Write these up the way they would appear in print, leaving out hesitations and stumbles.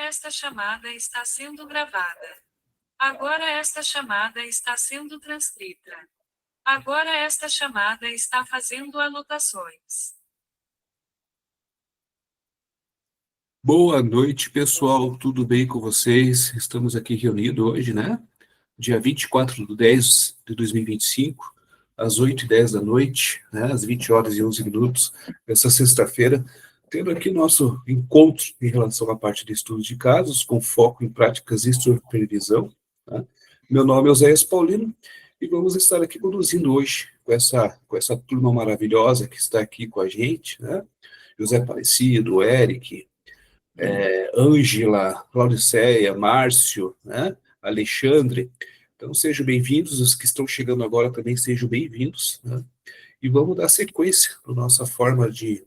esta chamada está sendo gravada. Agora esta chamada está sendo transcrita. Agora esta chamada está fazendo anotações. Boa noite, pessoal. Tudo bem com vocês? Estamos aqui reunidos hoje, né? Dia 24/10/2025, às 8h10 da noite, né? Às 20h11, essa sexta-feira, tendo aqui nosso encontro em relação à parte de estudos de casos, com foco em práticas e supervisão, tá? Meu nome é Oséias Paulino e vamos estar aqui conduzindo hoje com essa turma maravilhosa que está aqui com a gente, né? José Aparecido, Eric, Ângela, Claudiceia, Márcio, né? Alexandre. Então, sejam bem-vindos. Os que estão chegando agora também sejam bem-vindos, né? E vamos dar sequência para a nossa forma de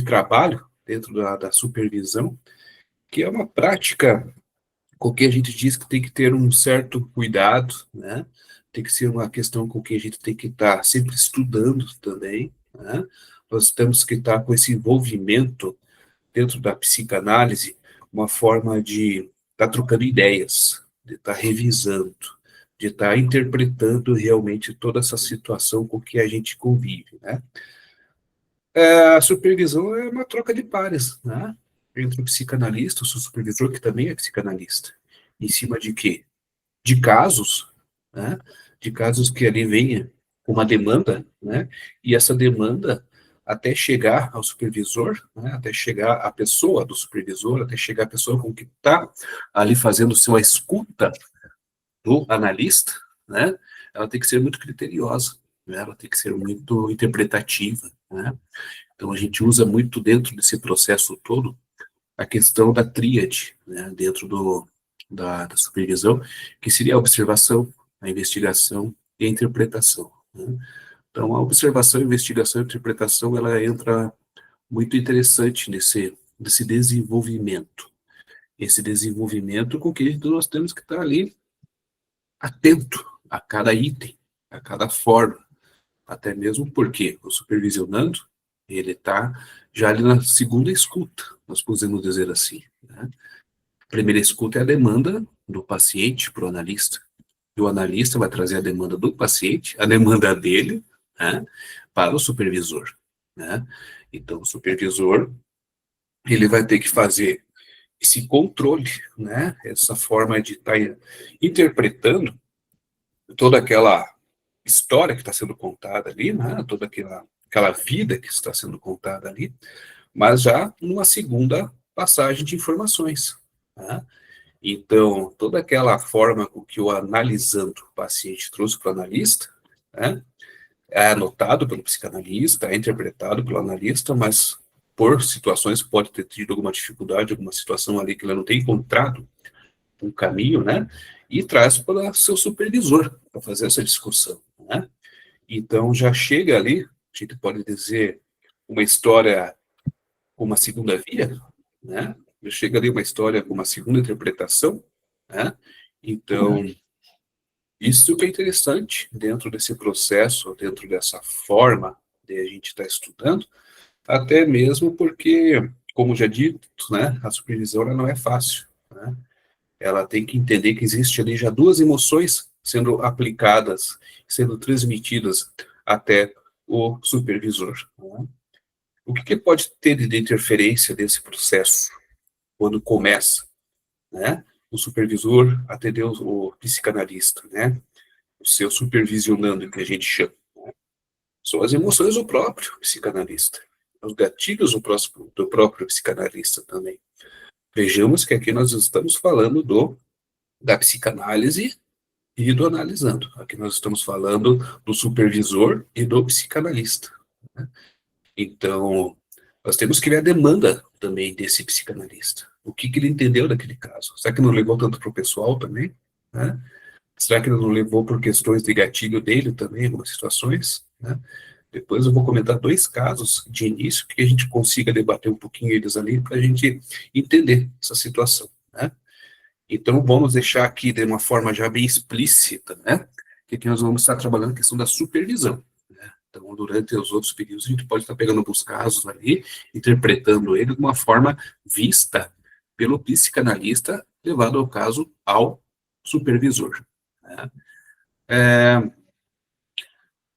trabalho dentro da supervisão, que é uma prática com que a gente diz que tem que ter um certo cuidado, né? Tem que ser uma questão com que a gente tem que estar sempre estudando também, né? Nós temos que estar com esse envolvimento dentro da psicanálise, uma forma de estar trocando ideias, de estar revisando, de estar interpretando realmente toda essa situação com que a gente convive, né? A supervisão é uma troca de pares, né? Entre o psicanalista, o seu supervisor, que também é psicanalista. Em cima de quê? De casos, né? De casos que ali venha uma demanda, né? E essa demanda, até chegar ao supervisor, né? Até chegar à pessoa do supervisor, até chegar à pessoa com que está ali fazendo sua escuta do analista, né? Ela tem que ser muito criteriosa, né? Ela tem que ser muito interpretativa, né? Então, a gente usa muito dentro desse processo todo a questão da tríade, né, dentro da supervisão, que seria a observação, a investigação e a interpretação, né? Então, a observação, a investigação e a interpretação, ela entra muito interessante nesse desenvolvimento. Esse desenvolvimento com que nós temos que estar ali atento a cada item, a cada forma, até mesmo porque o supervisionando, ele está já ali na segunda escuta, nós podemos dizer assim, né? A primeira escuta é a demanda do paciente para o analista, e o analista vai trazer a demanda do paciente, a demanda dele, né, para o supervisor, né? Então, o supervisor, ele vai ter que fazer esse controle, né, essa forma de estar interpretando toda aquela história que está sendo contada ali, né, toda aquela vida que está sendo contada ali, mas já numa segunda passagem de informações, né? Então, toda aquela forma com que o analisando o paciente trouxe para o analista, né, é anotado pelo psicanalista, é interpretado pelo analista, mas por situações pode ter tido alguma dificuldade, alguma situação ali que ele não tem encontrado um caminho, né, e traz para seu supervisor para fazer essa discussão, né? Então, já chega ali, a gente pode dizer, uma história com uma segunda via, né? Já chega ali uma história com uma segunda interpretação, né? Então, isso que é interessante dentro desse processo, dentro dessa forma de a gente estar estudando, até mesmo porque, como já dito, né, a supervisão ela não é fácil, né? Ela tem que entender que existe ali já duas emoções sendo aplicadas, sendo transmitidas até o supervisor, né? O que pode ter de interferência desse processo quando começa, né? O supervisor atender o psicanalista, né? O seu supervisionando, que a gente chama, né? São as emoções do próprio psicanalista, os gatilhos do próprio psicanalista também. Vejamos que aqui nós estamos falando da psicanálise e do analisando. Aqui nós estamos falando do supervisor e do psicanalista, né? Então, nós temos que ver a demanda também desse psicanalista. O que ele entendeu daquele caso? Será que não levou tanto para o pessoal também, né? Será que ele não levou por questões de gatilho dele também, em algumas situações, né? Depois eu vou comentar dois casos de início que a gente consiga debater um pouquinho eles ali para a gente entender essa situação, né? Então, vamos deixar aqui de uma forma já bem explícita, né? Que aqui nós vamos estar trabalhando a questão da supervisão, né? Então, durante os outros períodos, a gente pode estar pegando alguns casos ali, interpretando ele de uma forma vista pelo psicanalista, levado ao caso ao supervisor. Né?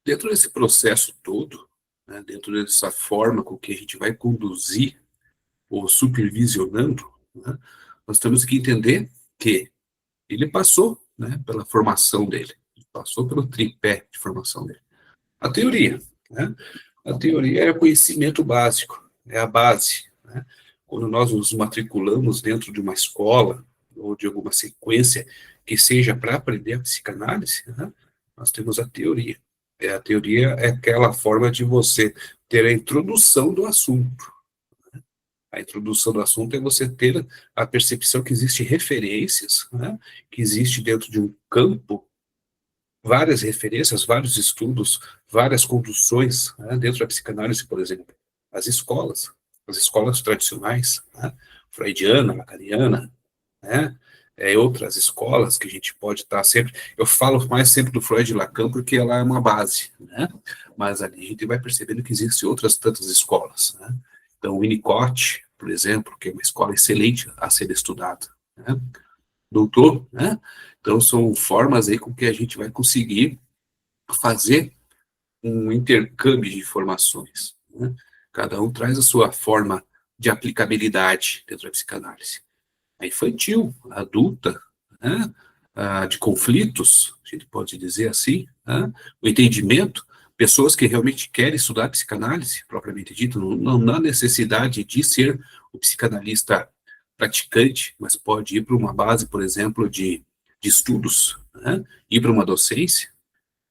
Dentro desse processo todo, né, dentro dessa forma com que a gente vai conduzir ou supervisionando, né, nós temos que entender que ele passou, né, pela formação dele, passou pelo tripé de formação dele. A teoria, né? A teoria é o conhecimento básico, é a base, né? Quando nós nos matriculamos dentro de uma escola ou de alguma sequência que seja para aprender a psicanálise, né, nós temos a teoria. A teoria é aquela forma de você ter a introdução do assunto. A introdução do assunto é você ter a percepção que existem referências, né, que existe dentro de um campo várias referências, vários estudos, várias conduções, né, dentro da psicanálise, por exemplo. As escolas tradicionais, né, freudiana, lacaniana, né, outras escolas que a gente pode estar sempre... Eu falo mais sempre do Freud e Lacan porque ela é uma base, né, mas ali a gente vai percebendo que existem outras tantas escolas, né. Então, o Winnicott, por exemplo, que é uma escola excelente a ser estudada, né, doutor, né, então são formas aí com que a gente vai conseguir fazer um intercâmbio de informações, né. Cada um traz a sua forma de aplicabilidade dentro da psicanálise. A infantil, a adulta, né, a de conflitos, a gente pode dizer assim, né, o entendimento, pessoas que realmente querem estudar psicanálise, propriamente dito, não há necessidade de ser o psicanalista praticante, mas pode ir para uma base, por exemplo, de estudos, né, ir para uma docência,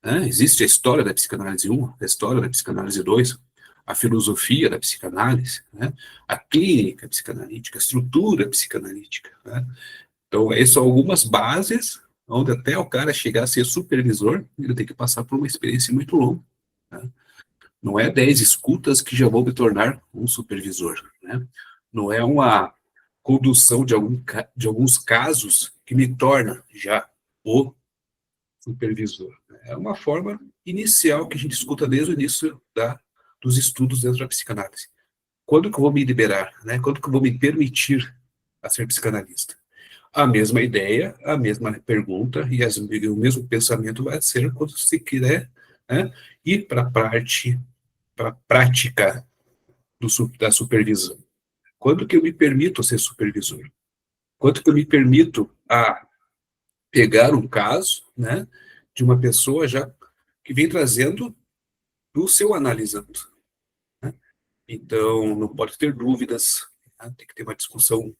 né, existe a história da psicanálise 1, a história da psicanálise 2, a filosofia da psicanálise, né, a clínica psicanalítica, a estrutura psicanalítica, né. Então, essas são algumas bases onde até o cara chegar a ser supervisor, ele tem que passar por uma experiência muito longa, né. Não é 10 escutas que já vão me tornar um supervisor, né. Não é uma condução de alguns casos que me torna já o supervisor. É uma forma inicial que a gente escuta desde o início dos estudos dentro da psicanálise. Quando que eu vou me liberar, né? Quando que eu vou me permitir a ser psicanalista? A mesma ideia, a mesma pergunta e o mesmo pensamento vai ser quando você quiser, né, ir para a parte, para a prática da supervisão. Quando que eu me permito ser supervisor? Quando que eu me permito a pegar um caso, né, de uma pessoa já que vem trazendo do seu analisando, né? Então, não pode ter dúvidas, né? Tem que ter uma discussão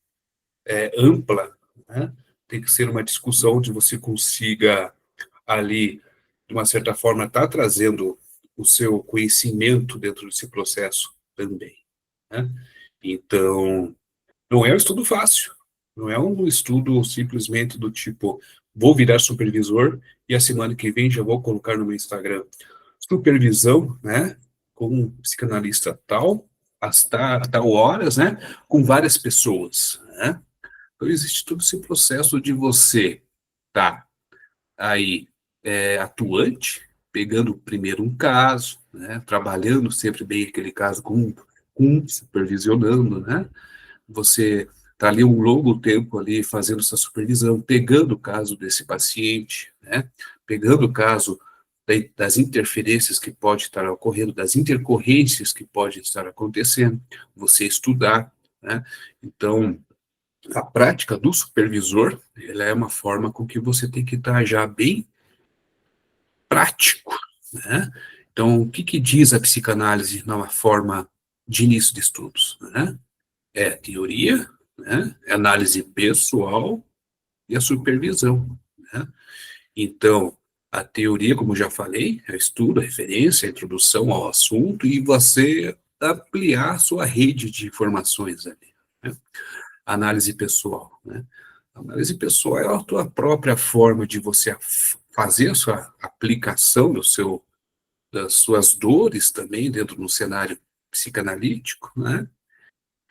ampla, né? Tem que ser uma discussão onde você consiga ali, de uma certa forma, estar trazendo o seu conhecimento dentro desse processo também, né? Então, não é um estudo fácil, não é um estudo simplesmente do tipo, vou virar supervisor e a semana que vem já vou colocar no meu Instagram supervisão, né, com um psicanalista tal, a tal horas, né, com várias pessoas, né. Então existe todo esse processo de você estar aí atuante, pegando primeiro um caso, né, trabalhando sempre bem aquele caso supervisionando, né, você está ali um longo tempo ali fazendo essa supervisão, pegando o caso desse paciente, né, pegando o caso das interferências que pode estar ocorrendo, das intercorrências que pode estar acontecendo, você estudar, né, então a prática do supervisor, ela é uma forma com que você tem que estar já bem prático, né, então o que diz a psicanálise numa forma de início de estudos, né? É teoria, né, é análise pessoal e a supervisão, né? Então, a teoria, como já falei, é estudo, a referência, a introdução ao assunto e você ampliar a sua rede de informações ali, né? Análise pessoal, né? A análise pessoal é a tua própria forma de você fazer a sua aplicação das suas dores também dentro do cenário psicanalítico, né?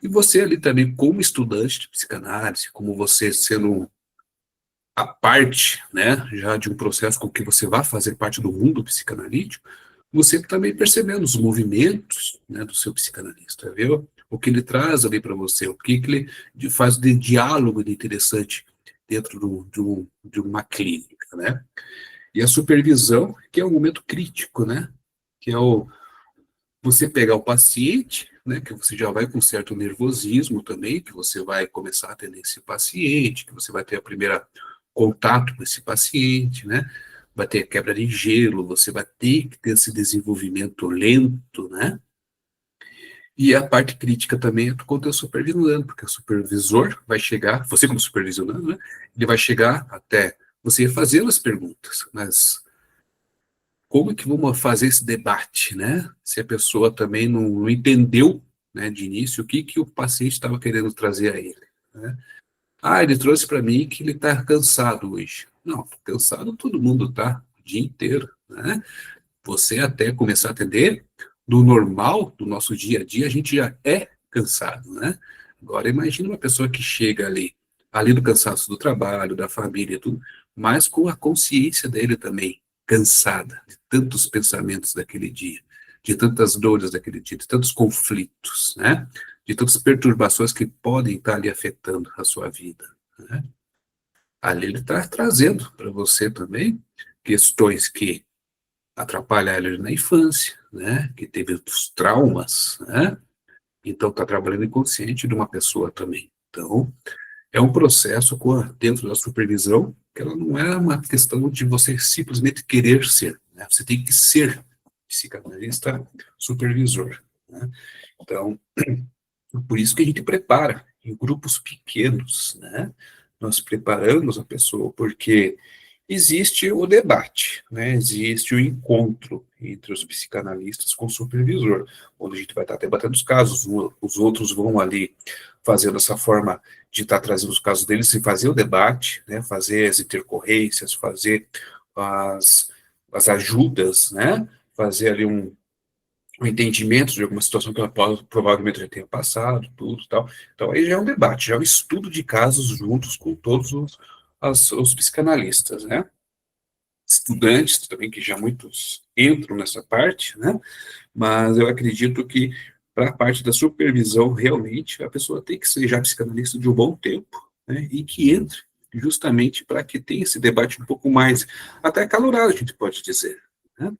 E você ali também, como estudante de psicanálise, como você sendo a parte, né, já de um processo com que você vai fazer parte do mundo psicanalítico, você também percebendo os movimentos, né, do seu psicanalista, viu? o que ele traz ali para você, o que ele faz de diálogo de interessante dentro de uma clínica, né? E a supervisão, que é o momento crítico, né? Que é você pegar o paciente, né? Que você já vai com certo nervosismo também, que você vai começar a atender esse paciente, que você vai ter a primeira contato com esse paciente, né? Vai ter quebra de gelo, você vai ter que ter esse desenvolvimento lento, né? E a parte crítica também é com o teu supervisor, porque o supervisor vai chegar, você como supervisionando, né? Ele vai chegar até você fazendo as perguntas, mas como é que vamos fazer esse debate, né? Se a pessoa também não entendeu, né, de início, o que o paciente estava querendo trazer a ele, né? Ah, ele trouxe para mim que ele está cansado hoje. Não, cansado todo mundo tá o dia inteiro, né? Você até começar a atender, do normal do nosso dia a dia, a gente já é cansado, né? Agora, imagine uma pessoa que chega ali do cansaço do trabalho, da família e tudo, mas com a consciência dele também cansada de tantos pensamentos daquele dia, de tantas dores daquele dia, de tantos conflitos, né? De tantas perturbações que podem estar ali afetando a sua vida, né? Ali ele está trazendo para você também questões que atrapalhar ele na infância, né? Que teve os traumas, né? Então está trabalhando inconsciente de uma pessoa também. Então é um processo dentro da supervisão que ela não é uma questão de você simplesmente querer ser, né? Você tem que ser psicanalista supervisor, né? Então por isso que a gente prepara em grupos pequenos, né? Nós preparamos a pessoa porque existe o debate, né? Existe o encontro entre os psicanalistas com o supervisor, onde a gente vai estar debatendo os casos, os outros vão ali fazendo essa forma de estar trazendo os casos deles e fazer o debate, né? Fazer as intercorrências, fazer as, as ajudas, né? Fazer ali um entendimento de alguma situação que ela provavelmente já tenha passado, tudo tal. Então, aí já é um debate, já é um estudo de casos juntos com todos os psicanalistas, né? Estudantes também, que já muitos entram nessa parte, né? Mas eu acredito que para a parte da supervisão, realmente, a pessoa tem que ser já psicanalista de um bom tempo, né? E que entre justamente para que tenha esse debate um pouco mais, até acalorado, a gente pode dizer, né?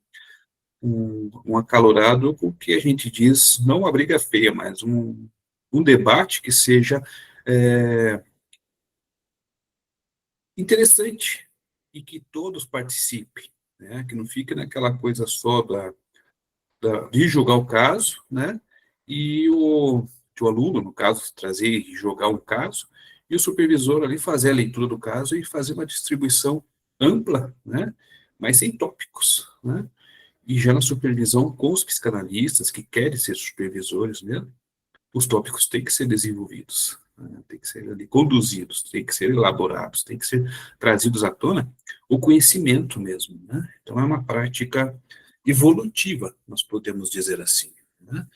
Um acalorado com o que a gente diz, não uma briga feia, mas um debate que seja interessante e que todos participem, né? Que não fique naquela coisa só de jogar o caso, né? E o aluno, no caso, trazer e jogar um caso, e o supervisor ali fazer a leitura do caso e fazer uma distribuição ampla, né? Mas sem tópicos, né? E já na supervisão com os psicanalistas que querem ser supervisores mesmo, os tópicos têm que ser desenvolvidos, né? Têm que ser ali conduzidos, têm que ser elaborados, têm que ser trazidos à tona o conhecimento mesmo, né? Então é uma prática evolutiva, nós podemos dizer assim, né?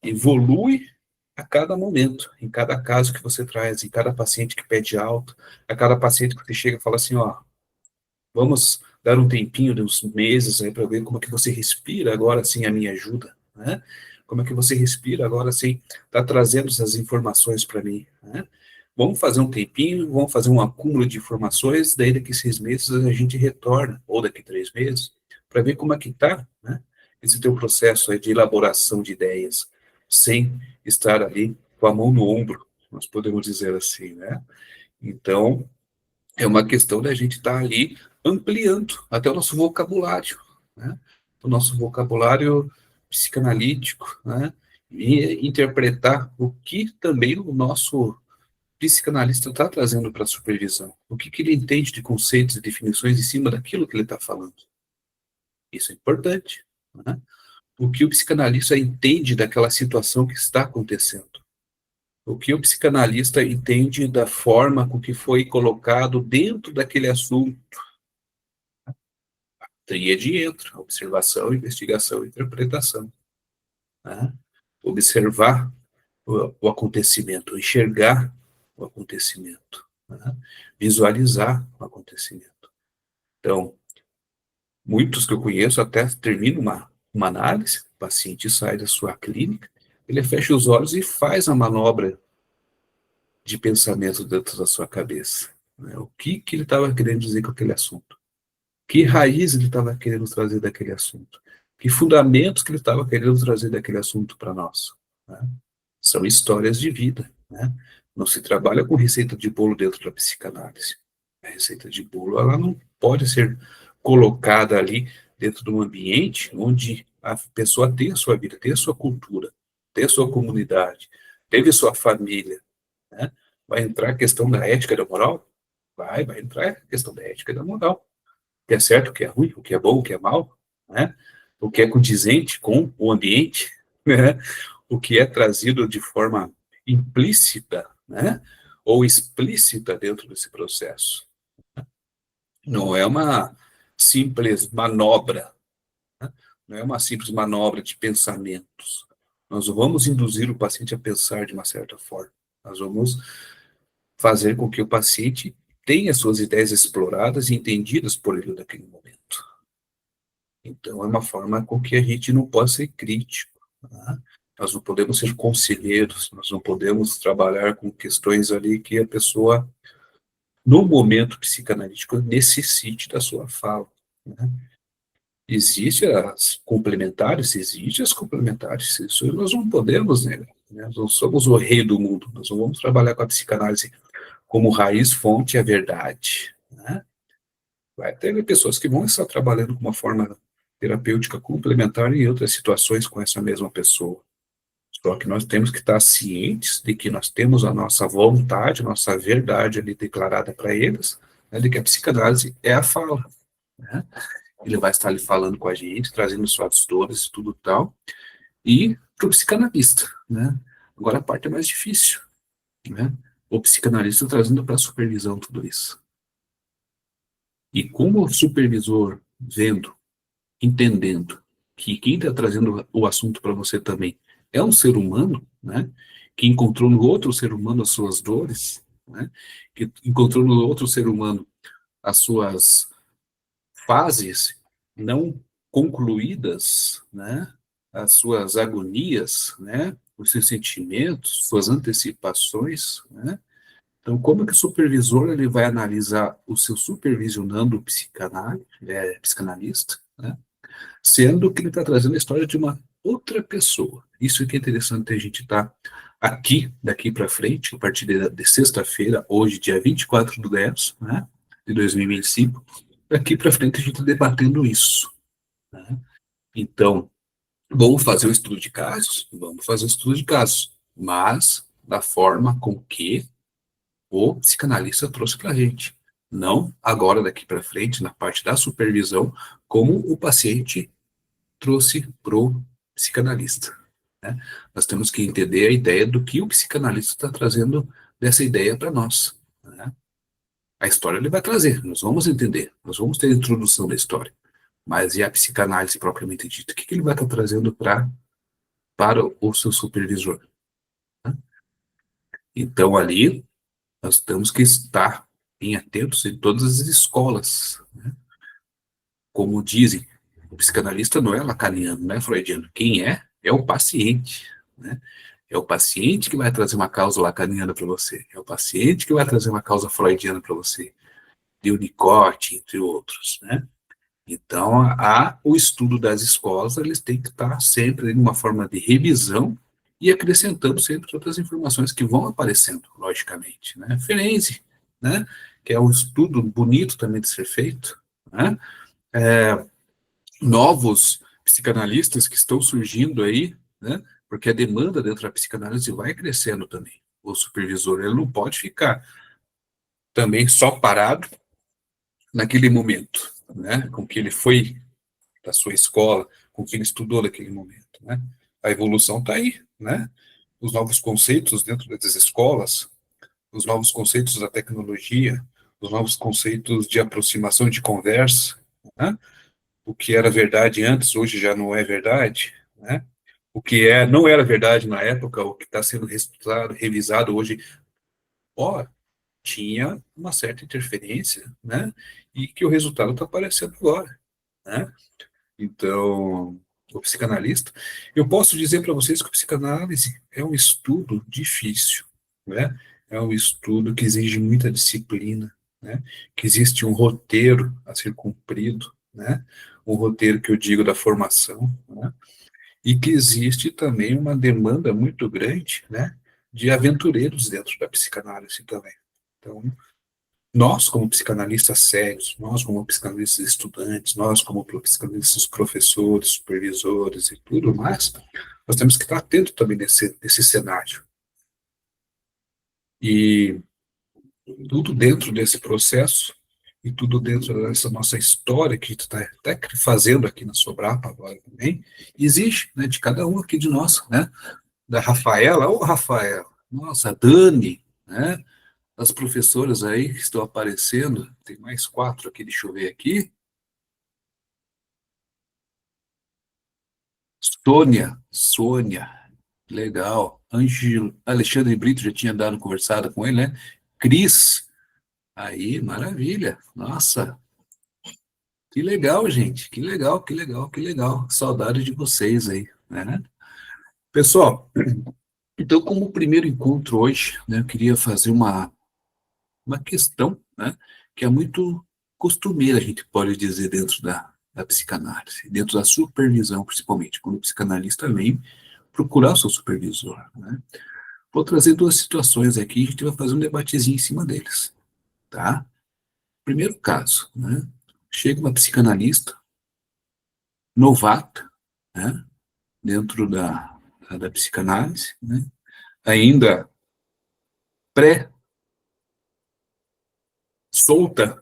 Evolui a cada momento, em cada caso que você traz, em cada paciente que pede alta, a cada paciente que você chega e fala assim, ó, vamos dar um tempinho de uns meses aí para ver como é que você respira agora sem a minha ajuda, né? Como é que você respira agora sem estar trazendo essas informações para mim, né? Vamos fazer um tempinho, vamos fazer um acúmulo de informações, daí daqui 6 meses a gente retorna, ou daqui 3 meses, para ver como é que está, né? Esse teu processo aí de elaboração de ideias, sem estar ali com a mão no ombro, nós podemos dizer assim, né? Então, é uma questão da gente estar ali ampliando até o nosso vocabulário, né? O nosso vocabulário psicanalítico, né? E interpretar o que também o nosso psicanalista está trazendo para a supervisão. O que ele entende de conceitos e definições em cima daquilo que ele está falando. Isso é importante, né? O que o psicanalista entende daquela situação que está acontecendo. O que o psicanalista entende da forma com que foi colocado dentro daquele assunto. Tríade entra, observação, investigação e interpretação, né? Observar o acontecimento, enxergar o acontecimento, né? Visualizar o acontecimento. Então, muitos que eu conheço até terminam uma análise, o paciente sai da sua clínica, ele fecha os olhos e faz a manobra de pensamento dentro da sua cabeça. Né? O que ele estava querendo dizer com aquele assunto? Que raiz ele estava querendo trazer daquele assunto? Que fundamentos que ele estava querendo trazer daquele assunto para nós? Né? São histórias de vida. Né? Não se trabalha com receita de bolo dentro da psicanálise. A receita de bolo ela não pode ser colocada ali dentro de um ambiente onde a pessoa tem a sua vida, tem a sua cultura, tem a sua comunidade, teve a sua família. Né? Vai entrar a questão da ética e da moral? Vai entrar a questão da ética e da moral. O que é certo, o que é ruim, o que é bom, o que é mal, né? O que é condizente com o ambiente, né? O que é trazido de forma implícita, né? Ou explícita dentro desse processo. Não é uma simples manobra, né? Não é uma simples manobra de pensamentos. Nós vamos induzir o paciente a pensar de uma certa forma. Nós vamos fazer com que o paciente tenha suas ideias exploradas e entendidas por ele naquele momento. Então, é uma forma com que a gente não pode ser crítico. Né? Nós não podemos ser conselheiros, nós não podemos trabalhar com questões ali que a pessoa, no momento psicanalítico, necessite da sua fala. Né? Existem as complementares, isso nós não podemos negar. Né? Nós não somos o rei do mundo, nós não vamos trabalhar com a psicanálise como raiz, fonte e a verdade. Né? Vai ter pessoas que vão estar trabalhando com uma forma terapêutica complementar em outras situações com essa mesma pessoa. Só que nós temos que estar cientes de que nós temos a nossa vontade, a nossa verdade ali declarada para eles, né, de que a psicanálise é a fala. Né? Ele vai estar ali falando com a gente, trazendo suas dores e tudo tal, e para o psicanalista. Né? Agora a parte é mais difícil. Né? O psicanalista trazendo para a supervisão tudo isso. E como o supervisor vendo, entendendo que quem está trazendo o assunto para você também é um ser humano, né? Que encontrou no outro ser humano as suas dores, né? Que encontrou no outro ser humano as suas fases não concluídas, né? As suas agonias, né? Os seus sentimentos, suas antecipações, né? Então, como que o supervisor ele vai analisar o seu supervisionando psicanalista, né? Sendo que ele está trazendo a história de uma outra pessoa. Isso que é interessante a gente estar aqui, daqui para frente, a partir de sexta-feira, hoje, dia 24/10, né, de 2025, daqui para frente a gente está debatendo isso. Né? Então, vamos fazer um estudo de casos? Vamos fazer um estudo de casos, mas da forma com que o psicanalista trouxe para a gente. Não agora, daqui para frente, na parte da supervisão, como o paciente trouxe para o psicanalista. Né? Nós temos que entender a ideia do que o psicanalista está trazendo dessa ideia para nós. Né? A história ele vai trazer, nós vamos entender, nós vamos ter a introdução da história. Mas e a psicanálise propriamente dita? O que ele vai estar trazendo para o seu supervisor? Né? Então, ali, nós temos que estar bem atentos em todas as escolas. Né? Como dizem, o psicanalista não é lacaniano, não é freudiano. Quem é? É o paciente. Né? É o paciente que vai trazer uma causa lacaniana para você. É o paciente que vai trazer uma causa freudiana para você. De Winnicott, entre outros. Né? Então, o estudo das escolas, eles têm que estar sempre em uma forma de revisão e acrescentando sempre outras informações que vão aparecendo, logicamente. Né? Ferenzi, né? Que é um estudo bonito também de ser feito. Né? Novos psicanalistas que estão surgindo aí, né? Porque a demanda dentro da psicanálise vai crescendo também. O supervisor ele não pode ficar também só parado naquele momento, né? Com que ele foi da sua escola, com que ele estudou naquele momento, né? A evolução está aí, né? Os novos conceitos dentro das escolas, os novos conceitos da tecnologia, os novos conceitos de aproximação de conversa, né? O que era verdade antes, hoje já não é verdade, né? O que não era verdade na época, o que está sendo estudado, revisado hoje, ó, tinha uma certa interferência, né? E que o resultado está aparecendo agora, né? Então, o psicanalista, eu posso dizer para vocês que a psicanálise é um estudo difícil, né? É um estudo que exige muita disciplina, né? Que existe um roteiro a ser cumprido, né? Um roteiro que eu digo da formação, né? E que existe também uma demanda muito grande, né? De aventureiros dentro da psicanálise também. Então, nós, como psicanalistas sérios, nós, como psicanalistas estudantes, nós, como psicanalistas professores, supervisores e tudo mais, nós temos que estar atentos também nesse cenário. E tudo dentro desse processo, e tudo dentro dessa nossa história que a gente está até fazendo aqui na Sobrapa agora também, exige, né, de cada um aqui de nós, né? Da Rafaela, ô Rafaela, nossa, a Dani, né? As professoras aí que estão aparecendo, tem mais 4 aqui, deixa eu ver aqui. Sônia, legal. Alexandre Brito já tinha dado conversada com ele, né? Cris, aí, maravilha. Nossa, que legal, gente. Que legal, que legal, que legal. Saudade de vocês aí, né? Pessoal, então, como primeiro encontro hoje, né, eu queria fazer uma questão, né, que é muito costumeira, a gente pode dizer, dentro da psicanálise, dentro da supervisão, principalmente, quando o psicanalista vem procurar o seu supervisor, né? Vou trazer 2 situações aqui, a gente vai fazer um debatezinho em cima deles, tá? Primeiro caso, né? Chega uma psicanalista novata, né? Dentro da psicanálise, né? Ainda pré-solta,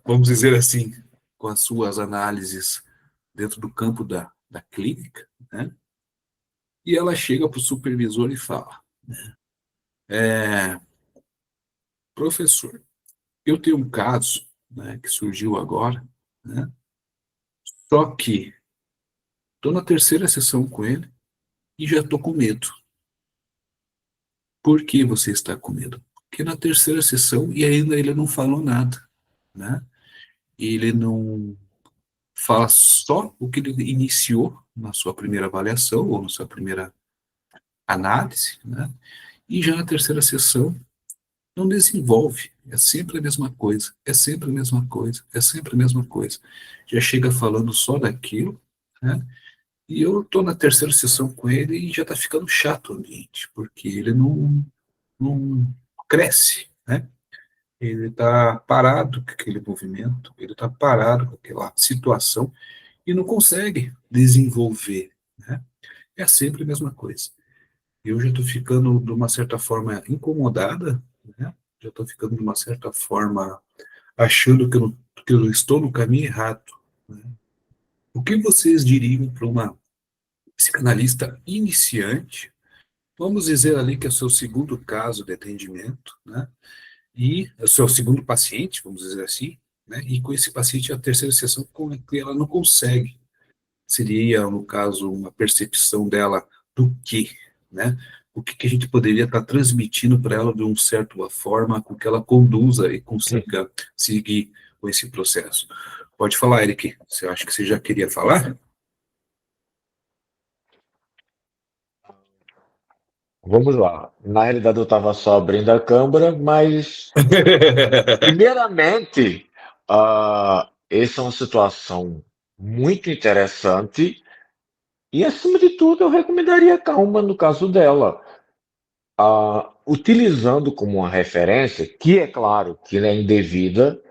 vamos dizer assim, com as suas análises dentro do campo da clínica, né? E ela chega para o supervisor e fala, professor, eu tenho um caso, né, que surgiu agora, né? Só que estou na terceira sessão com ele e já estou com medo. Por que você está com medo? Porque na terceira sessão e ainda ele não falou nada, né? Ele não fala só o que ele iniciou na sua primeira avaliação ou na sua primeira análise, né? E já na terceira sessão não desenvolve, é sempre a mesma coisa, é sempre a mesma coisa, é sempre a mesma coisa. Já chega falando só daquilo, né? E eu estou na terceira sessão com ele e já está ficando chato o ambiente, porque ele não cresce, né? Ele está parado com aquele movimento, ele está parado com aquela situação e não consegue desenvolver, né? É sempre a mesma coisa. Eu já estou ficando, de uma certa forma, incomodada, né? Já estou ficando, de uma certa forma, achando que eu estou no caminho errado, né? O que vocês diriam para uma psicanalista iniciante? Vamos dizer ali que é o seu segundo caso de atendimento, né? E é o seu segundo paciente, vamos dizer assim, né? E com esse paciente, a terceira sessão, com que ela não consegue. Seria, no caso, uma percepção dela do quê, né? O que, que a gente poderia estar transmitindo para ela de uma certa forma, com que ela conduza e consiga seguir com esse processo. Pode falar, Eric. Você acha que você já queria falar? Vamos lá. Na realidade, eu estava só abrindo a câmera, mas, primeiramente, essa é uma situação muito interessante e, acima de tudo, eu recomendaria calma no caso dela. Utilizando como uma referência, que é claro que é indevida,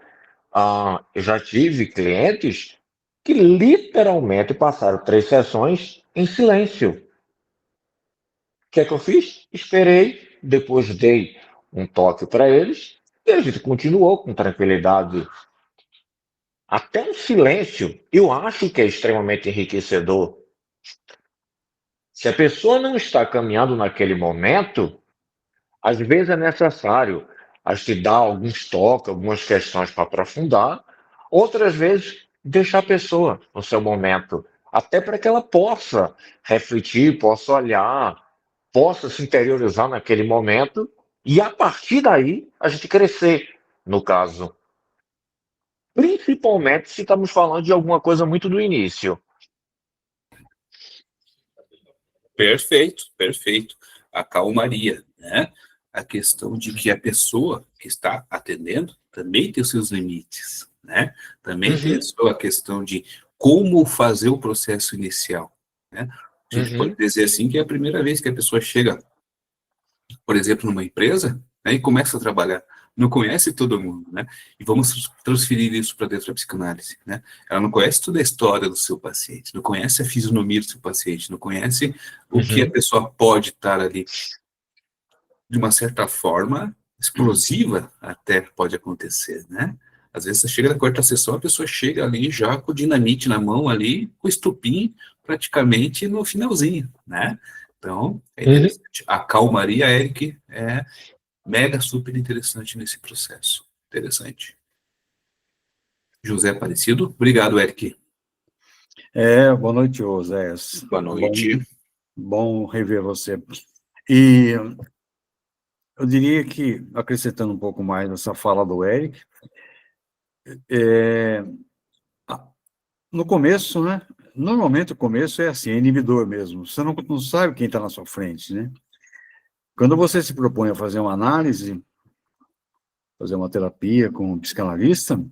eu já tive clientes que literalmente passaram 3 sessões em silêncio. O que é que eu fiz? Esperei, depois dei um toque para eles e a gente continuou com tranquilidade. Até o silêncio, eu acho que é extremamente enriquecedor. Se a pessoa não está caminhando naquele momento, às vezes é necessário a gente dar alguns toques, algumas questões para aprofundar, outras vezes deixar a pessoa no seu momento, até para que ela possa refletir, possa olhar, possa se interiorizar naquele momento e a partir daí a gente crescer, no caso. Principalmente se estamos falando de alguma coisa muito do início. Perfeito, perfeito. A calmaria, né? A questão de que a pessoa que está atendendo também tem os seus limites, né? Também tem a Uhum, sua questão de como fazer o processo inicial, né? A gente pode uhum, dizer assim que é a primeira vez que a pessoa chega, por exemplo, numa empresa, né, e começa a trabalhar. Não conhece todo mundo, né? E vamos transferir isso para dentro da psicanálise, né? Ela não conhece toda a história do seu paciente, não conhece a fisionomia do seu paciente, não conhece o que a uhum, pessoa pode estar ali. De uma certa forma, explosiva até pode acontecer, né? Às vezes você chega na quarta sessão, a pessoa chega ali já com dinamite na mão ali, com estupim praticamente no finalzinho, né? Então, é uhum. interessante. A calmaria, Eric, é mega super interessante nesse processo. Interessante. José Aparecido, obrigado, Eric. Boa noite, Oséias. Boa noite. Bom rever você. E eu diria que, acrescentando um pouco mais nessa fala do Eric, é, no começo, né? Normalmente o começo é assim, é inibidor mesmo. Você não sabe quem está na sua frente, né? Quando você se propõe a fazer uma análise, fazer uma terapia com um psicanalista,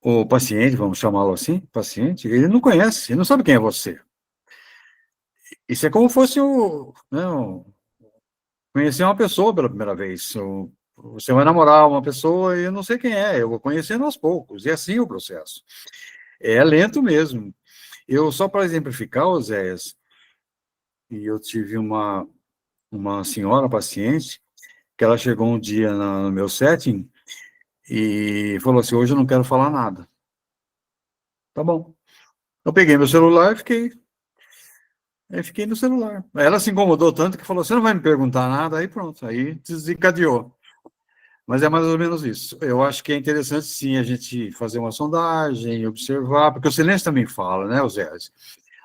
o paciente, vamos chamá-lo assim, paciente, ele não conhece, ele não sabe quem é você. Isso é como fosse conhecer uma pessoa pela primeira vez. Você vai namorar uma pessoa e eu não sei quem é, eu vou conhecendo aos poucos, e assim é o processo. É lento mesmo. Eu, só para exemplificar, Oséias, e eu tive uma senhora paciente, que ela chegou um dia no meu setting e falou assim, hoje eu não quero falar nada. Tá bom. Eu peguei meu celular e fiquei no celular. Ela se incomodou tanto que falou, você não vai me perguntar nada, aí pronto, aí desencadeou. Mas é mais ou menos isso. Eu acho que é interessante, sim, a gente fazer uma sondagem, observar, porque o silêncio também fala, né, Oséias?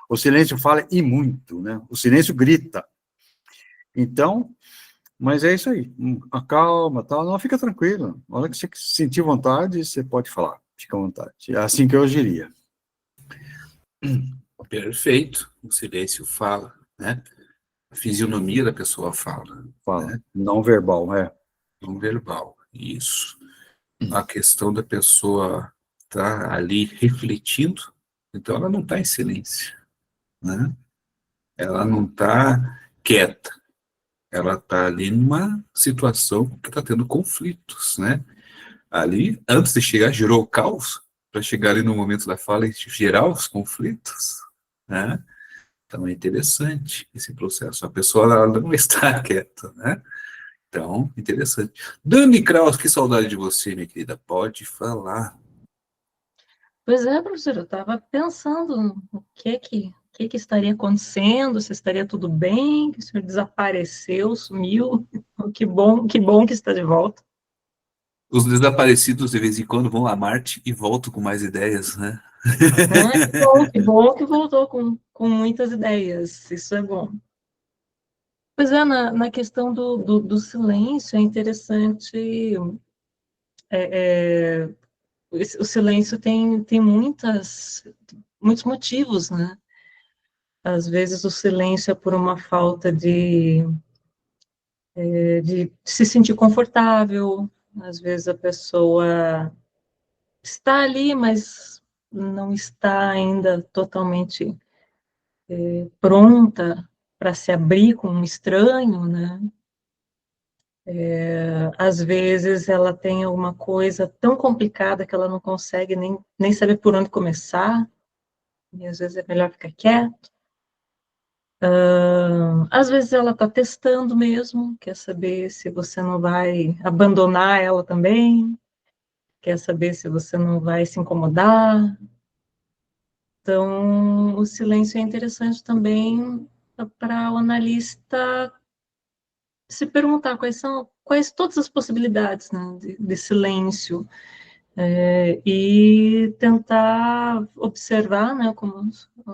O silêncio fala e muito, né? O silêncio grita. Então, mas é isso aí. Acalma, tal, não, fica tranquilo. Na hora que você sentir vontade, você pode falar. Fica à vontade. É assim que eu agiria. Perfeito. O silêncio fala, né? A fisionomia da pessoa fala, Fala. né? Não verbal, Não verbal. Isso. A questão da pessoa estar ali refletindo, então ela não está em silêncio, né? Ela não está quieta, ela está ali numa situação que está tendo conflitos, né? Ali, antes de chegar, gerou o caos, para chegar ali no momento da fala e gerar os conflitos, né? Então é interessante esse processo. A pessoa ela não está quieta, né? Então, interessante. Dani Kraus, que saudade de você, minha querida. Pode falar. Pois é, professor, eu estava pensando no que estaria acontecendo, se estaria tudo bem, que o senhor desapareceu, sumiu. Que bom que está de volta. Os desaparecidos de vez em quando vão a Marte e voltam com mais ideias, né? Ah, que bom que voltou com muitas ideias, isso é bom. Pois é, na questão do silêncio, é interessante, é, o silêncio tem muitos motivos, né? Às vezes o silêncio é por uma falta de se sentir confortável, às vezes a pessoa está ali, mas não está ainda totalmente pronta para se abrir com um estranho, né? Às vezes ela tem alguma coisa tão complicada que ela não consegue nem saber por onde começar, e às vezes é melhor ficar quieta. Às vezes ela está testando mesmo, quer saber se você não vai abandonar ela também, quer saber se você não vai se incomodar. Então, o silêncio é interessante também para o analista se perguntar quais todas as possibilidades, né, de silêncio, e tentar observar, né, como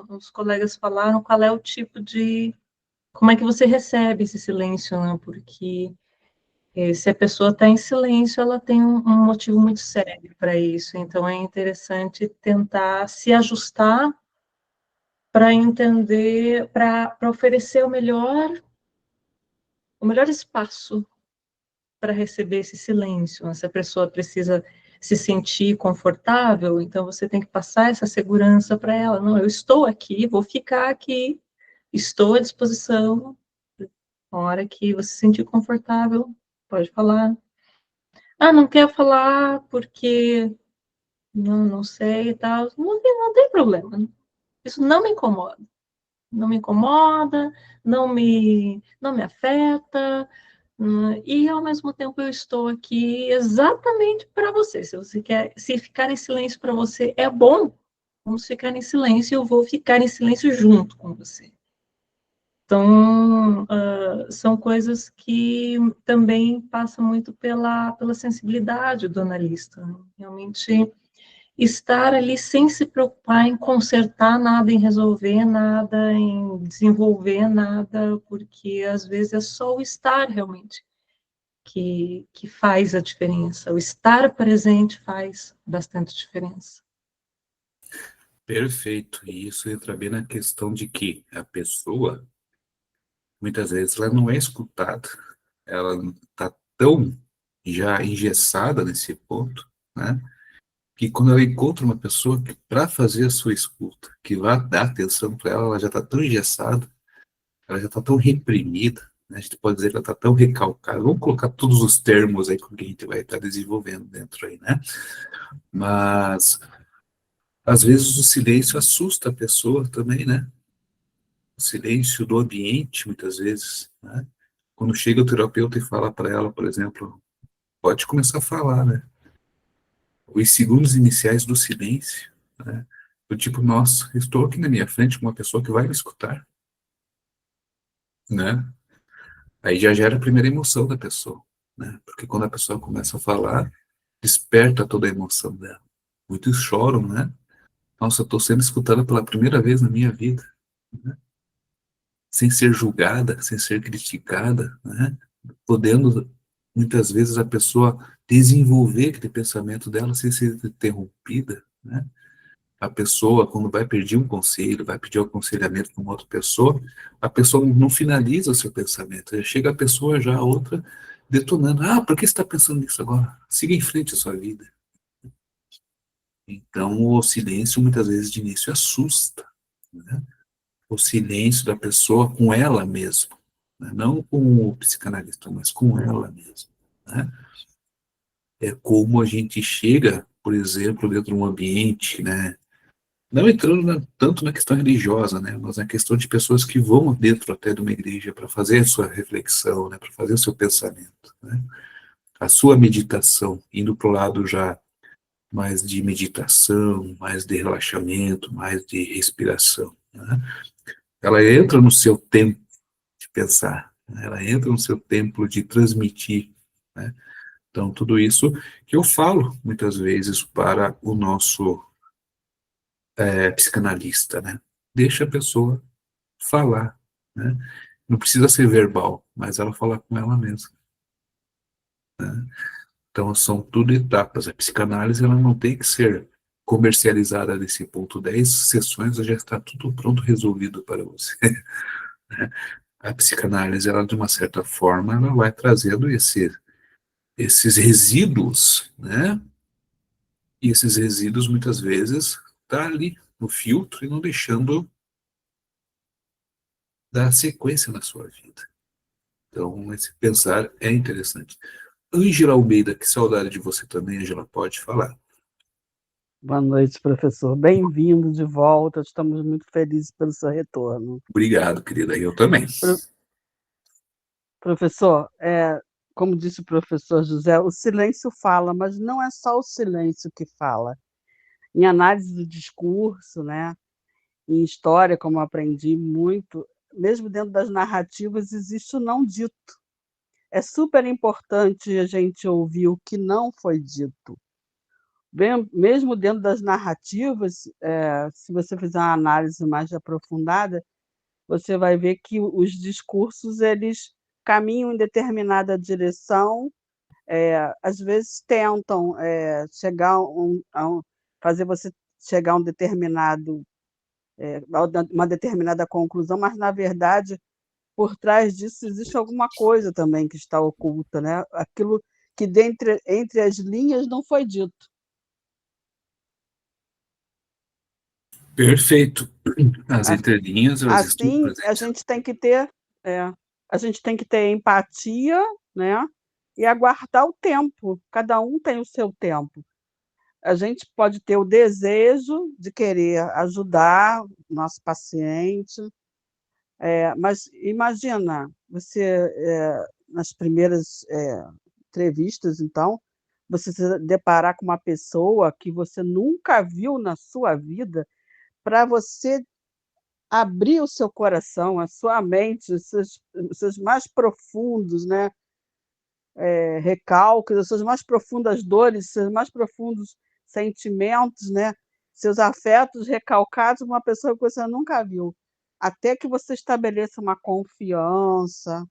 os colegas falaram, qual é o tipo de como é que você recebe esse silêncio, né? Porque se a pessoa está em silêncio, ela tem um motivo muito sério para isso. Então, é interessante tentar se ajustar para entender, para oferecer o melhor espaço para receber esse silêncio. Se a pessoa precisa se sentir confortável, então você tem que passar essa segurança para ela. Não, eu estou aqui, vou ficar aqui, estou à disposição. Na hora que você se sentir confortável, pode falar. Ah, não quer falar porque não sei e tal. Não tem problema. Isso não me incomoda. Não me incomoda, não me afeta, e ao mesmo tempo eu estou aqui exatamente para você. Se você quer, se ficar em silêncio para você é bom, vamos ficar em silêncio, eu vou ficar em silêncio junto com você. Então, são coisas que também passam muito pela sensibilidade do analista, né? Realmente estar ali sem se preocupar em consertar nada, em resolver nada, em desenvolver nada, porque às vezes é só o estar realmente que faz a diferença. O estar presente faz bastante diferença. Perfeito. E isso entra bem na questão de que a pessoa, muitas vezes, ela não é escutada. Ela está tão já engessada nesse ponto, né? Que quando ela encontra uma pessoa que, para fazer a sua escuta, que vai dar atenção para ela, ela já está tão engessada, ela já está tão reprimida, né? A gente pode dizer que ela está tão recalcada. Vamos colocar todos os termos aí que a gente vai estar desenvolvendo dentro aí, né? Mas, às vezes, o silêncio assusta a pessoa também, né? O silêncio do ambiente, muitas vezes, né? Quando chega o terapeuta e fala para ela, por exemplo, pode começar a falar, né? Os segundos iniciais do silêncio, né? Do tipo, nossa, estou aqui na minha frente com uma pessoa que vai me escutar, né? Aí já gera a primeira emoção da pessoa, né? Porque quando a pessoa começa a falar, desperta toda a emoção dela. Muitos choram, né? Nossa, eu estou sendo escutada pela primeira vez na minha vida, né? Sem ser julgada, sem ser criticada, né? Podendo, muitas vezes, a pessoa desenvolver aquele pensamento dela sem ser interrompida, né? A pessoa, quando vai pedir um conselho, vai pedir um aconselhamento com uma outra pessoa, a pessoa não finaliza o seu pensamento. Já chega a pessoa, já a outra, detonando. Ah, por que você está pensando nisso agora? Siga em frente a sua vida. Então, o silêncio, muitas vezes, de início, assusta, né? O silêncio da pessoa com ela mesma, né? Não com o psicanalista, mas com ela mesma, né? É como a gente chega, por exemplo, dentro de um ambiente, né? Não entrando tanto na questão religiosa, né, mas na questão de pessoas que vão dentro até de uma igreja para fazer a sua reflexão, né, para fazer o seu pensamento, né, a sua meditação, indo para o lado já mais de meditação, mais de relaxamento, mais de respiração, né, ela entra no seu tempo de pensar, né, ela entra no seu tempo de transmitir, né, então tudo isso que eu falo muitas vezes para o nosso psicanalista, né, deixa a pessoa falar, né? Não precisa ser verbal, mas ela falar com ela mesma, né? Então são tudo etapas. A psicanálise ela não tem que ser comercializada nesse ponto. 10 sessões já está tudo pronto, resolvido para você, né? A psicanálise, ela de uma certa forma, ela vai trazendo esses resíduos, né? E esses resíduos muitas vezes tá ali no filtro e não deixando dar sequência na sua vida. Então, esse pensar é interessante. Ângela Almeida, que saudade de você também, Ângela, pode falar. Boa noite, professor. Bem-vindo de volta. Estamos muito felizes pelo seu retorno. Obrigado, querida. Eu também. Professor, como disse o professor José, o silêncio fala, mas não é só o silêncio que fala. Em análise do discurso, né, em história, como eu aprendi muito, mesmo dentro das narrativas, existe o não dito. É super importante a gente ouvir o que não foi dito. Mesmo dentro das narrativas, se você fizer uma análise mais aprofundada, você vai ver que os discursos eles caminham em determinada direção, às vezes tentam chegar fazer você chegar a um determinado uma determinada conclusão, mas, na verdade, por trás disso existe alguma coisa também que está oculta, né? Aquilo que entre as linhas não foi dito. Perfeito. As entrelinhas, elas estão Assim, a presentes. gente tem que ter, a gente tem que ter empatia, né? E aguardar o tempo. Cada um tem o seu tempo. A gente pode ter o desejo de querer ajudar o nosso paciente, mas imagina, você, nas primeiras entrevistas, então, você se deparar com uma pessoa que você nunca viu na sua vida, para você abrir o seu coração, a sua mente, os seus mais profundos, né, recalques, as suas mais profundas dores, seus mais profundos sentimentos, né, seus afetos recalcados, uma pessoa que você nunca viu. Até que você estabeleça uma confiança,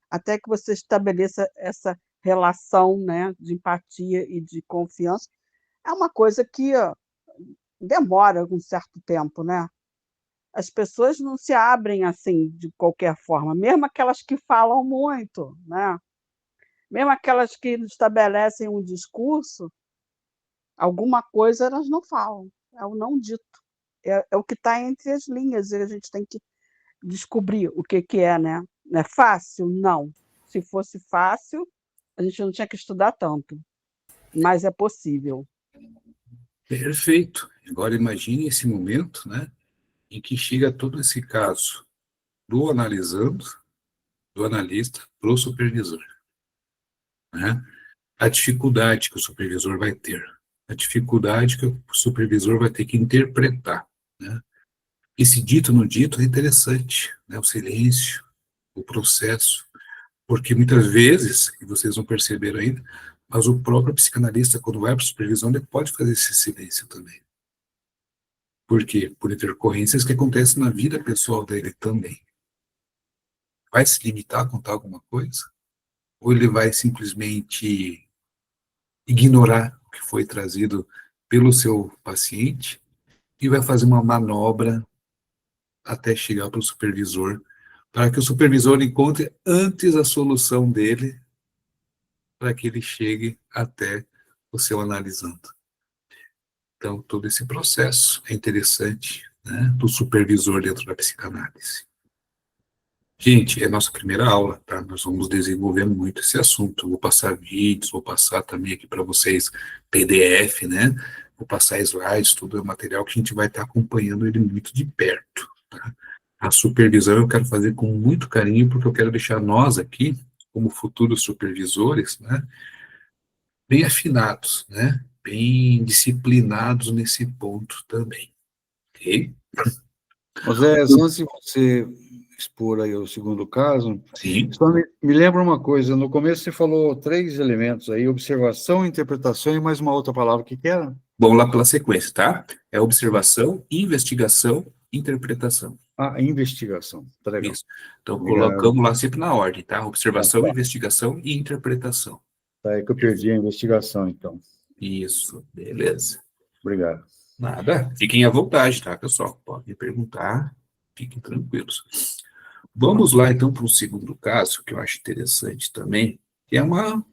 até que você estabeleça essa relação, né, de empatia e de confiança, é uma coisa que demora um certo tempo, né? As pessoas não se abrem assim de qualquer forma, mesmo aquelas que falam muito, né? Mesmo aquelas que estabelecem um discurso, alguma coisa elas não falam, é o não dito, é o que está entre as linhas, e a gente tem que descobrir o que é, né? Não é fácil? Não. Se fosse fácil, a gente não tinha que estudar tanto, mas é possível. Perfeito. Agora imagine esse momento, né, em que chega todo esse caso do analisando, do analista para o supervisor, né? A dificuldade que o supervisor vai ter, a dificuldade que o supervisor vai ter que interpretar, né? Esse dito no dito é interessante, né? O silêncio, o processo, porque muitas vezes, e vocês não perceberam ainda, mas o próprio psicanalista, quando vai para a supervisão, ele pode fazer esse silêncio também. Por quê? Por intercorrências que acontecem na vida pessoal dele também. Vai se limitar a contar alguma coisa? Ou ele vai simplesmente ignorar o que foi trazido pelo seu paciente e vai fazer uma manobra até chegar para o supervisor, para que o supervisor encontre antes a solução dele, para que ele chegue até o seu analisando. Então, todo esse processo é interessante, né, do supervisor dentro da psicanálise. Gente, é nossa primeira aula, tá? Nós vamos desenvolver muito esse assunto. Vou passar vídeos, vou passar também aqui para vocês PDF, né? Vou passar slides, todo o material que a gente vai estar acompanhando ele muito de perto, tá? A supervisão eu quero fazer com muito carinho, porque eu quero deixar nós aqui, como futuros supervisores, né, bem afinados, né? Bem disciplinados nesse ponto também, ok? José, antes de você expor aí o segundo caso, Sim. só me lembra uma coisa, no começo você falou 3 elementos aí, observação, interpretação e mais uma outra palavra, o que era? Vamos lá pela sequência, tá? É observação, investigação, interpretação. Investigação, tá legal. Isso. Então, Obrigado. colocamos lá sempre na ordem, tá? Observação, Tá. investigação e interpretação. Tá aí que eu perdi a investigação, então. Isso, beleza. Obrigado. Nada, fiquem à vontade, tá, pessoal? Podem perguntar, fiquem tranquilos. Vamos lá, então, para o segundo caso, que eu acho interessante também, que é uma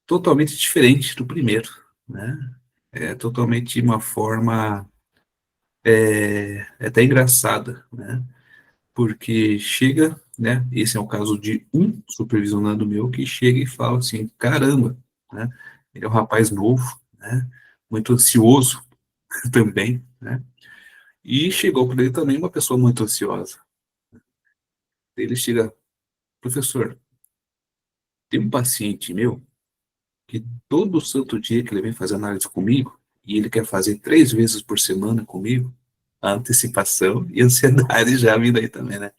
totalmente diferente do primeiro, né? É totalmente uma forma até engraçada, né? Porque chega, né? Esse é o caso de um supervisionando meu que chega e fala assim, caramba, né? Ele é um rapaz novo, né? Muito ansioso também, né? E chegou para ele também uma pessoa muito ansiosa. Ele chega, professor, tem um paciente meu que todo santo dia que ele vem fazer análise comigo, e ele quer fazer 3 vezes por semana comigo, a antecipação e a ansiedade já vindo aí também, né?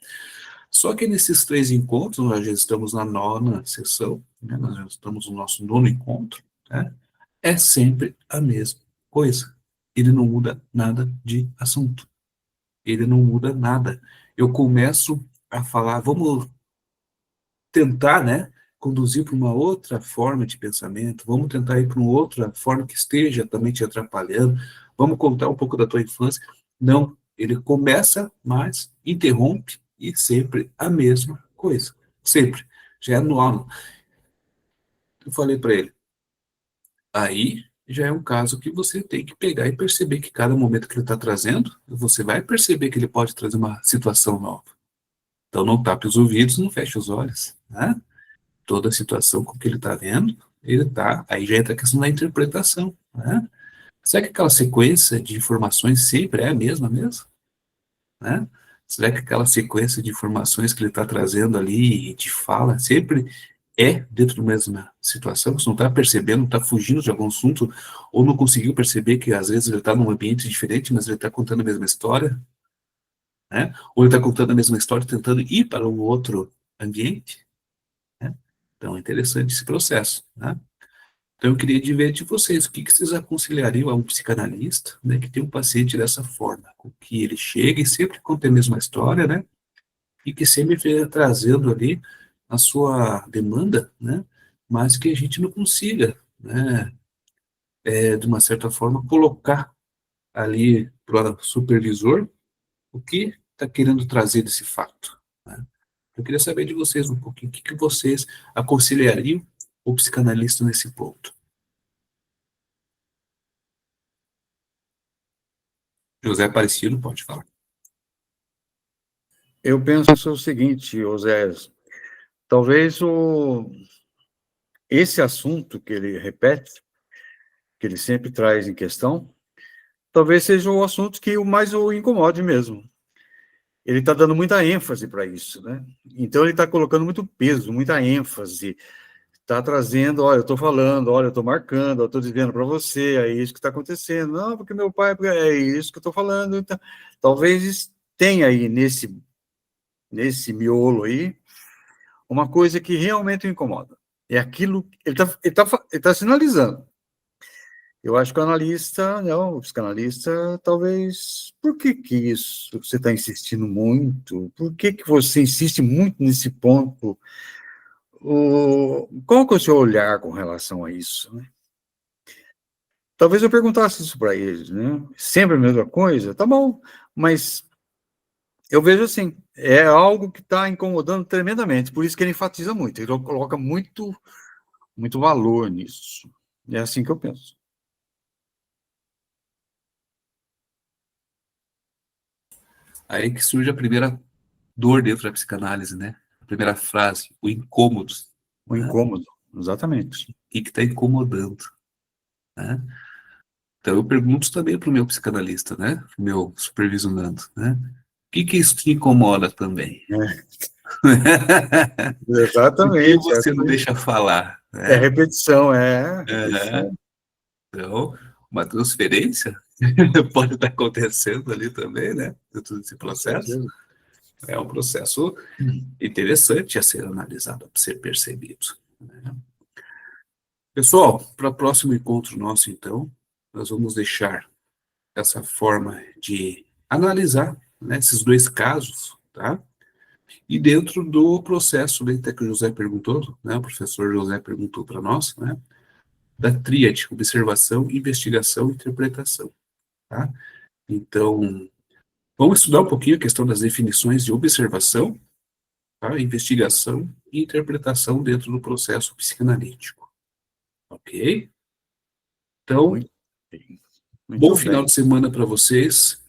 Só que nesses 3 encontros, nós já estamos na 9ª sessão, né? Nós já estamos no nosso 9º encontro, né? É sempre a mesma coisa. Ele não muda nada de assunto. Ele não muda nada. Eu começo a falar, vamos tentar, né, conduzir para uma outra forma de pensamento, vamos tentar ir para uma outra forma que esteja também te atrapalhando, vamos contar um pouco da tua infância, Não, ele começa, mas interrompe e sempre a mesma coisa. Sempre. Já é anual. Eu falei para ele, aí já é um caso que você tem que pegar e perceber que cada momento que ele está trazendo, você vai perceber que ele pode trazer uma situação nova. Então não tape os ouvidos, não feche os olhos, né? Toda a situação com que ele está vendo, ele está, aí já entra a questão da interpretação, né? Será que aquela sequência de informações sempre é a mesma mesmo? Né? Será que aquela sequência de informações que ele está trazendo ali, de fala, sempre é dentro da mesma situação? Você não está percebendo, não está fugindo de algum assunto, ou não conseguiu perceber que às vezes ele está num ambiente diferente, mas ele está contando a mesma história, né? Ou ele está contando a mesma história tentando ir para um outro ambiente, né? Então é interessante esse processo, né? Então eu queria ver de vocês, o que vocês aconselhariam a um psicanalista, né, que tem um paciente dessa forma, com que ele chega e sempre conta a mesma história, né, e que sempre vem trazendo ali a sua demanda, né, mas que a gente não consiga, né, de uma certa forma, colocar ali para o supervisor o que está querendo trazer desse fato, né. Eu queria saber de vocês um pouquinho, o que vocês aconselhariam o psicanalista nesse ponto. José Aparecido, pode falar. Eu penso o seguinte, Oséias, talvez esse assunto que ele repete, que ele sempre traz em questão, talvez seja o assunto que mais o incomode mesmo. Ele está dando muita ênfase para isso, né? Então ele está colocando muito peso, muita ênfase, está trazendo, olha, eu estou falando, olha, eu estou marcando, eu estou dizendo para você, é isso que está acontecendo. Não, porque meu pai, é isso que eu estou falando. Então, talvez tenha aí nesse miolo aí uma coisa que realmente o incomoda. É aquilo, ele tá sinalizando. Eu acho que o analista, não, o psicanalista, talvez, por que isso você está insistindo muito? Por que você insiste muito nesse ponto? Qual que é o seu olhar com relação a isso, né? Talvez eu perguntasse isso para eles, né? Sempre a mesma coisa? Tá bom, mas eu vejo assim, é algo que está incomodando tremendamente, por isso que ele enfatiza muito, ele coloca muito valor nisso. É assim que eu penso. Aí que surge a primeira dor dentro da psicanálise, né? A primeira frase, o incômodo. O Né? incômodo, exatamente. O que está incomodando, né? Então eu pergunto também para o meu psicanalista, né? Pro meu supervisionando, né? O que isso te incomoda também? Por que Exatamente. você não deixa falar? É Né? repetição, é repetição. Então, uma transferência pode estar acontecendo ali também, né? Dentro desse processo. É um processo interessante a ser analisado, a ser percebido. Né? Pessoal, para o próximo encontro nosso, então, nós vamos deixar essa forma de analisar, né, esses dois casos, tá? E dentro do processo, né, até que o José perguntou, né, o professor José perguntou para nós, né, da tríade, observação, investigação e interpretação, tá? Então, vamos estudar um pouquinho a questão das definições de observação, tá, investigação e interpretação dentro do processo psicanalítico, ok? Então, Muito bem. bom Muito final bem. de semana para vocês.